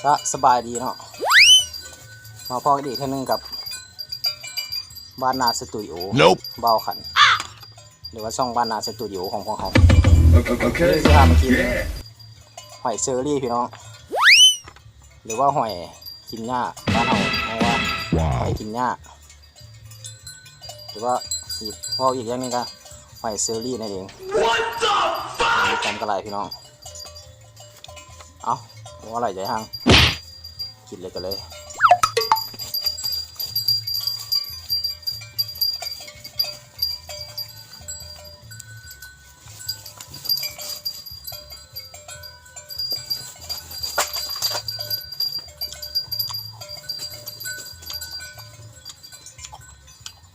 ก็สบายดีเนาะมาพอกันอีกทีนึงกับบ้านนาสตูดิโอเบาขันหรือว่าช่องบ้านนาสตูดิโอของพวกเขาที่ทำมากินหอยเชอรี่พี่น้องหรือว่าหอยกินหญ้าบ้านเราเพราะว่าหอยกินหญ้าหรือว่าอีกอย่างนึงก็หอยเชอรี่นั่นเองมีจำกระไรพี่น้องเอาว่าอะไรใจห้างกินเลยกันเลย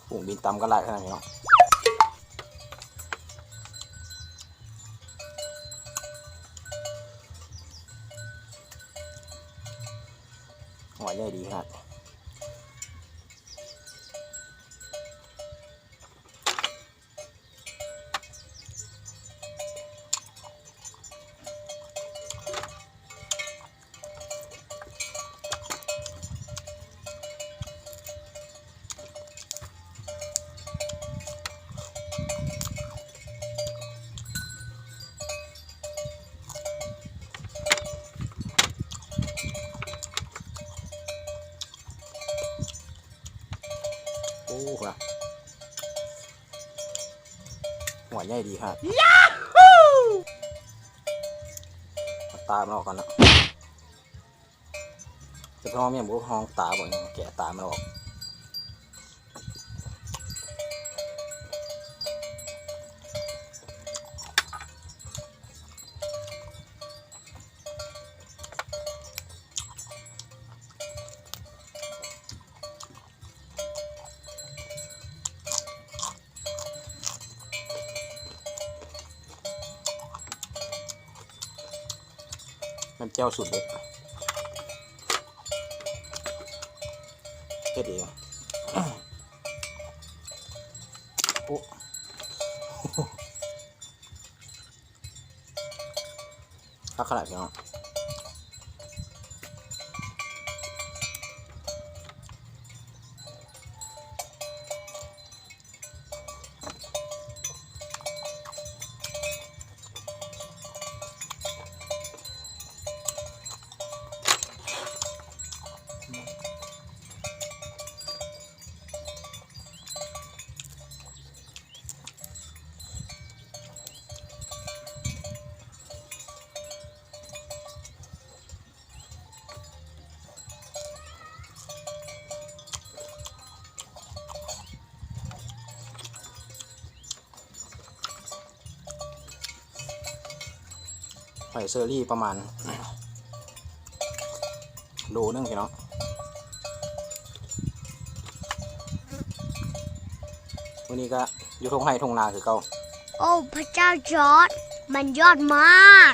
ปุ่งบินตำกระไรขนาดนี้เนาะหัวใหญ่ดีขนาดโอ้โหหัวใหญ่ดีครับตามันออกกันนะจะท้องเมียบุกห้องตาบ่อยแกะตามันออกมันเจ้าสุดเลยเด็ดเองโอ้ข้าขนาดนี้เนาะหอยเชอรี่ประมาณโลนึงพี่น้องวันนี้ก็อยู่ทงไห้ทงนาคือเก่าโอ้พระเจ้าจอร์จมันยอดมาก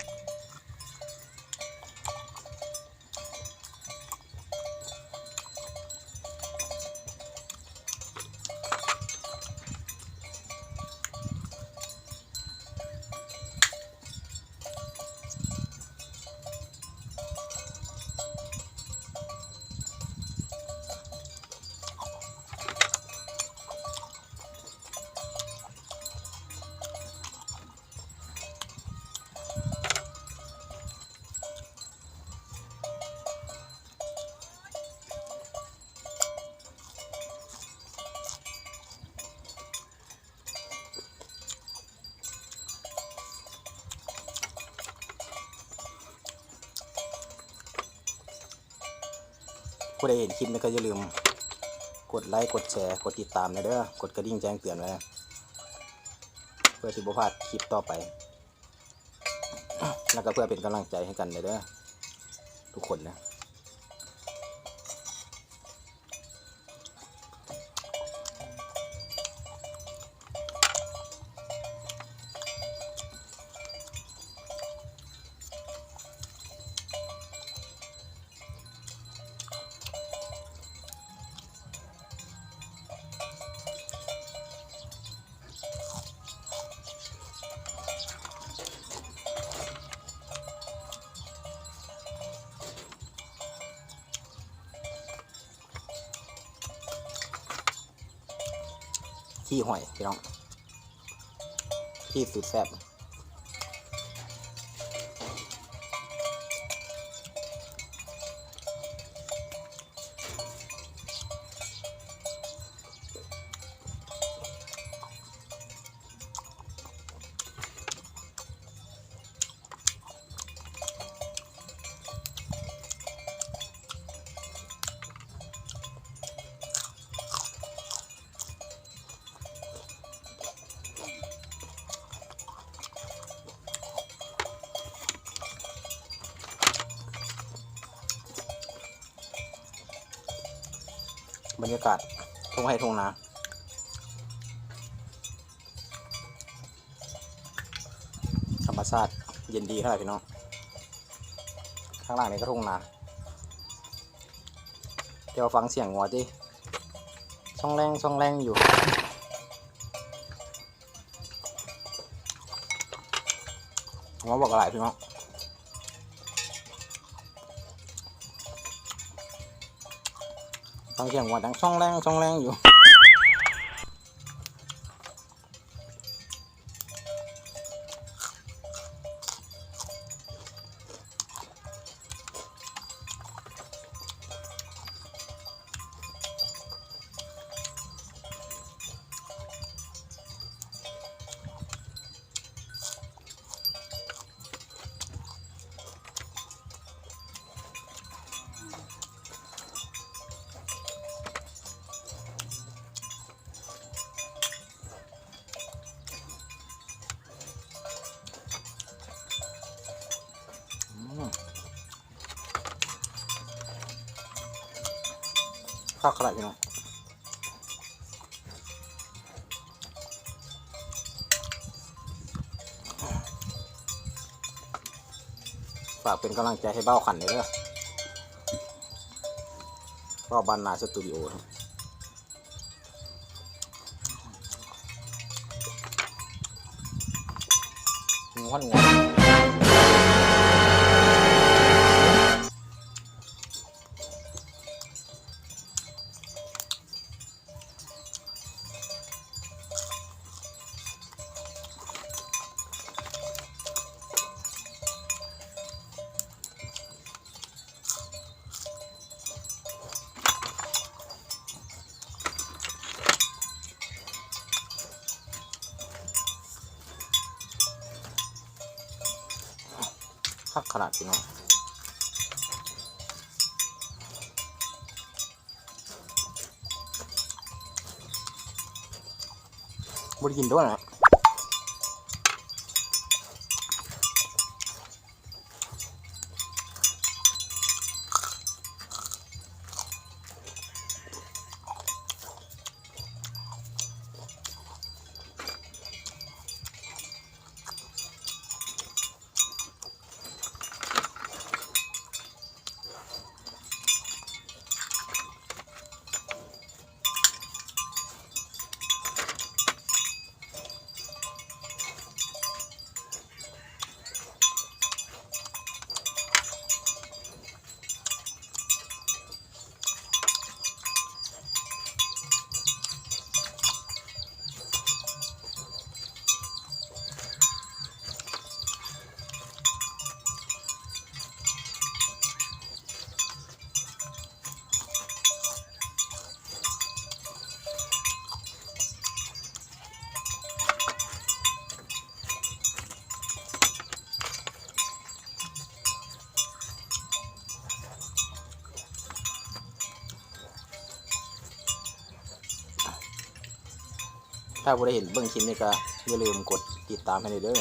ผู้ใดเห็นคลิปนี้ก็อย่าลืมกดไลค์กดแชร์กดติดตามนะเด้อกดกระดิ่งแจ้งเตือนไว้เพื่อที่บ่พลาดคลิปต่อไปแล้วก็เพื่อเป็นกำลังใจให้กันเลยเด้อทุกคนนะ ขี้หอยพี่น้องขี้สุดแซ่บบรรยากาศทุ่งไร่ทุ่งนาธรรมชาติเย็นดีขนาดพี่น้องข้างล่างนี่ก็ทุ่งนาเดี๋ยวฟังเสียงงัวดิช่องแรงอยู่งัวบอกอะไรพี่น้องฟังเสียงงัวดังช่องแรงอยู่ข้าวขนาดพี่น้องฝากเป็นกำลังใจให้เบ้าขันเลยเด้อก็บ้านนาสตูดิโองอนคักขนาดพี่น้องบริกินด้วยนะถ้าบ่ได้เห็นเบิ่งคลิปนี้ก็อย่าลืมกดติดตามให้เด้อ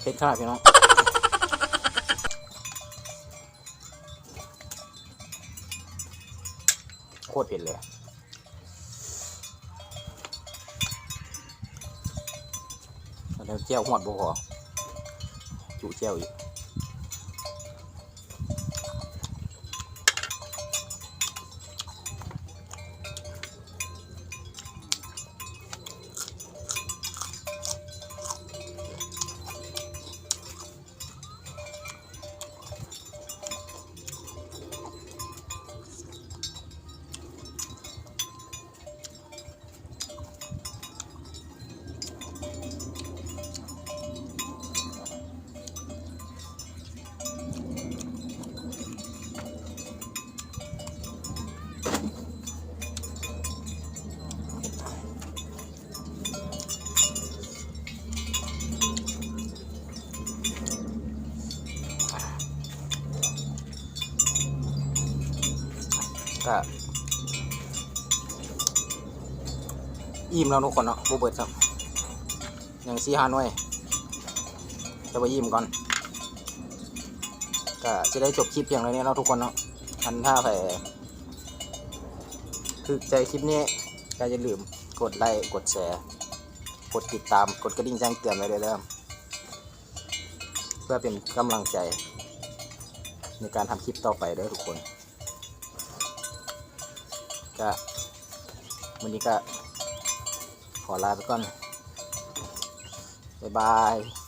เผ็ดขนาดพี่น้อง โคตรเผ็ดเลยแล้วเจียวหอดบ่พอจุเจียวอีกก็อิ่มแล้วทุกคนเนาะบ่เบิดครับยัง4-5 หน่วยจะไปอิ่มก่อนก็จะได้จบคลิปเพียงเท่านี้แล้วทุกคนเนาะอันถ้าใครคือใจคลิปนี้ก็อย่าลืมกดไลค์กดแชร์กดติดตามกดกระดิ่งแจ้งเตือนไว้เลยเด้อเพื่อเป็นกำลังใจในการทำคลิปต่อไปเด้อทุกคนก็วันนี้ก็ขอลาไปก่อนบ๊ายบาย